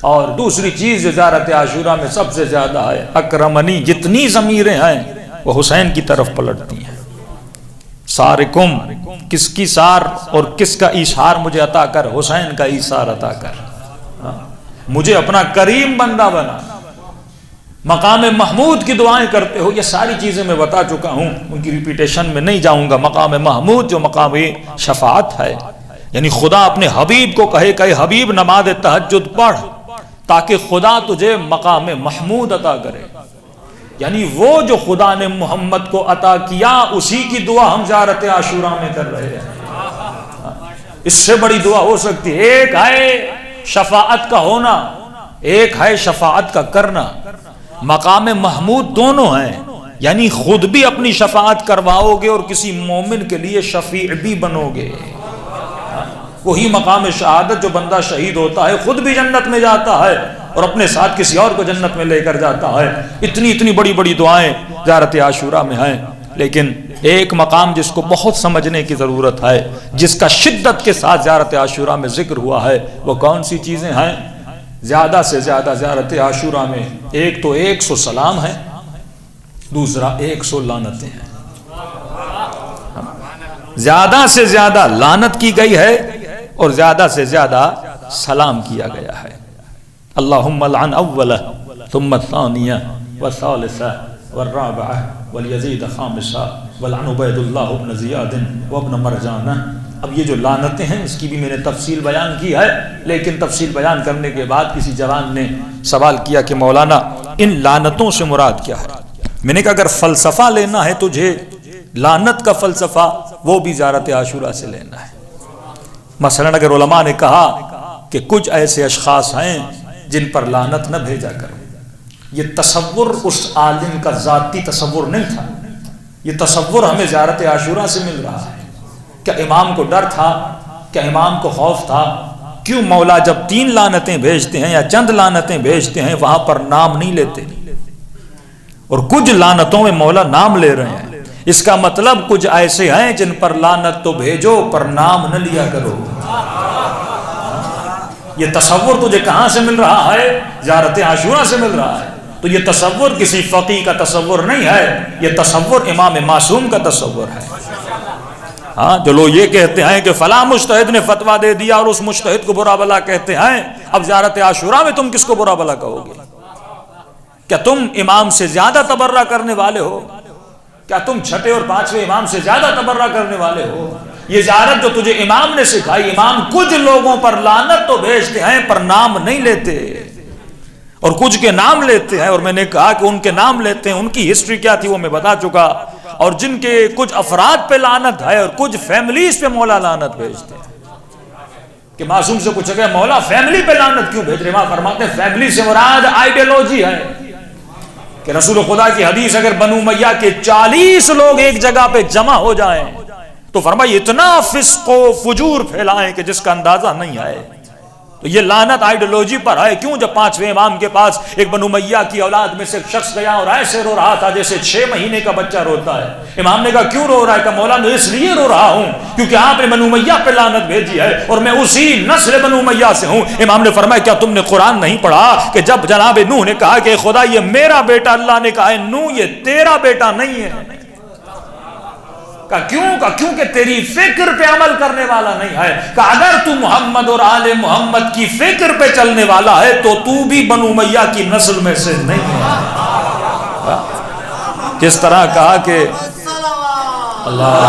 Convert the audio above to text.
اور دوسری چیز جو زیارت عاشورہ میں سب سے زیادہ ہے، اکرمنی، جتنی ضمیریں ہیں وہ حسین کی طرف پلٹتی ہیں۔ سارکم، کس کی سار اور کس کا ایثار مجھے عطا کر؟ حسین کا ایثار عطا کر، مجھے اپنا کریم بندہ بنا، مقام محمود کی دعائیں کرتے ہو۔ یہ ساری چیزیں میں بتا چکا ہوں، ان کی ریپیٹیشن میں نہیں جاؤں گا۔ مقام محمود جو مقام شفاعت ہے، یعنی خدا اپنے حبیب کو کہے کہ حبیب نماز تہجد پڑھ تاکہ خدا تجھے مقام محمود عطا کرے، یعنی وہ جو خدا نے محمد کو عطا کیا اسی کی دعا ہم زیارت عاشورہ میں کر رہے ہیں۔ اس سے بڑی دعا ہو سکتی ہے؟ ایک ہے شفاعت کا ہونا، ایک ہے شفاعت کا کرنا۔ مقام محمود دونوں ہیں، یعنی خود بھی اپنی شفاعت کرواؤ گے اور کسی مومن کے لیے شفیع بھی بنو گے۔ وہی مقام شہادت جو بندہ شہید ہوتا ہے خود بھی جنت میں جاتا ہے اور اپنے ساتھ کسی اور کو جنت میں لے کر جاتا ہے۔ اتنی بڑی بڑی دعائیں زیارت عاشورہ میں ہیں، لیکن ایک مقام جس کو بہت سمجھنے کی ضرورت ہے، جس کا شدت کے ساتھ زیارت عاشورہ میں ذکر ہوا ہے، وہ کون سی چیزیں ہیں؟ زیادہ سے زیادہ زیارت عاشورہ میں ایک تو 100 سلام ہے، دوسرا 100 لعنتیں ہیں۔ زیادہ سے زیادہ لعنت کی گئی ہے اور زیادہ سے زیادہ سلام کیا گیا ہے۔ اللہم لعن اولہ ثم الثانیہ والثالثہ والرابعہ والیزید خامسہ ولعن عبید اللہ ابن زیاد وابن مرجانہ۔ اب یہ جو لعنتیں ہیں اس کی بھی میں نے تفصیل بیان کی ہے، لیکن تفصیل بیان کرنے کے بعد کسی جوان نے سوال کیا کہ مولانا ان لعنتوں سے مراد کیا ہے؟ میں نے کہا اگر فلسفہ لینا ہے تجھے لعنت کا فلسفہ، وہ بھی زیارت عاشورہ سے لینا ہے۔ مثلا اگر علماء نے کہا کہ کچھ ایسے اشخاص ہیں جن پر لعنت نہ بھیجا کرو، یہ تصور اس عالم کا ذاتی تصور نہیں تھا، یہ تصور ہمیں زیارت عاشورہ سے مل رہا ہے۔ کیا امام کو ڈر تھا؟ کیا امام کو خوف تھا؟ کیوں مولا جب 3 لعنتیں بھیجتے ہیں یا چند لعنتیں بھیجتے ہیں وہاں پر نام نہیں لیتے، اور کچھ لعنتوں میں مولا نام لے رہے ہیں؟ اس کا مطلب کچھ ایسے ہیں جن پر لعنت تو بھیجو پر نام نہ لیا کرو۔ یہ تصور تجھے کہاں سے مل رہا ہے؟ زیارت عاشورہ سے مل رہا ہے۔ تو یہ تصور کسی فقیہ کا تصور نہیں ہے، یہ تصور امام معصوم کا تصور ہے۔ ہاں، جو لوگ یہ کہتے ہیں کہ فلاں مجتہد نے فتویٰ دے دیا اور اس مجتہد کو برا بلا کہتے ہیں، اب زیارت عاشورہ میں تم کس کو برا بلا کہو گے؟ کیا تم امام سے زیادہ تبرہ کرنے والے ہو؟ کیا تم چھٹے اور 5ویں امام سے زیادہ تبرہ کرنے والے ہو؟ یہ زیارت جو تجھے امام نے سکھائی، امام کچھ لوگوں پر لعنت تو بھیجتے ہیں پر نام نہیں لیتے، اور کچھ کے نام لیتے ہیں، اور میں نے کہا کہ ان کے نام لیتے ہیں ان کی ہسٹری کیا تھی وہ میں بتا چکا، اور جن کے کچھ افراد پہ لعنت ہے اور کچھ فیملیز پہ مولا لعنت بھیجتے ہیں۔ کہ معصوم سے پوچھا گیا مولا فیملی پہ لعنت کیوں بھیج رہے؟ وہاں فرماتے ہیں فیملی سے مراد آئیڈیالوجی ہے، کہ رسول خدا کی حدیث اگر بنو امیہ کے 40 لوگ ایک جگہ پہ جمع ہو جائیں تو فرمایا اتنا فسق و فجور پھیلائیں کہ جس کا اندازہ نہیں آئے۔ تو یہ لعنت آئیڈیالوجی پر ہے۔ کیوں؟ جب 5ویں امام کے پاس ایک بنو امیہ کی اولاد میں سے ایک شخص گیا اور ایسے رو رہا تھا جیسے 6 مہینے کا بچہ روتا ہے۔ امام نے کہا کیوں رو رہا ہے؟ کہ مولا میں اس لیے رو رہا ہوں کیونکہ آپ نے بنو امیہ پہ لعنت بھیجی ہے اور میں اسی نسل بنو امیہ سے ہوں۔ امام نے فرمایا کیا تم نے قرآن نہیں پڑھا کہ جب جناب نوح نے کہا کہ خدا یہ میرا بیٹا، اللہ نے کہا ہے نوح یہ تیرا بیٹا نہیں ہے؟ کیونکہ تیری فکر پہ عمل کرنے والا نہیں ہے۔ کہ اگر تو محمد اور آل محمد کی فکر پہ چلنے والا ہے تو تو بھی بنو امیہ کی نسل میں سے نہیں ہے۔ کس طرح کہا کہ اللہ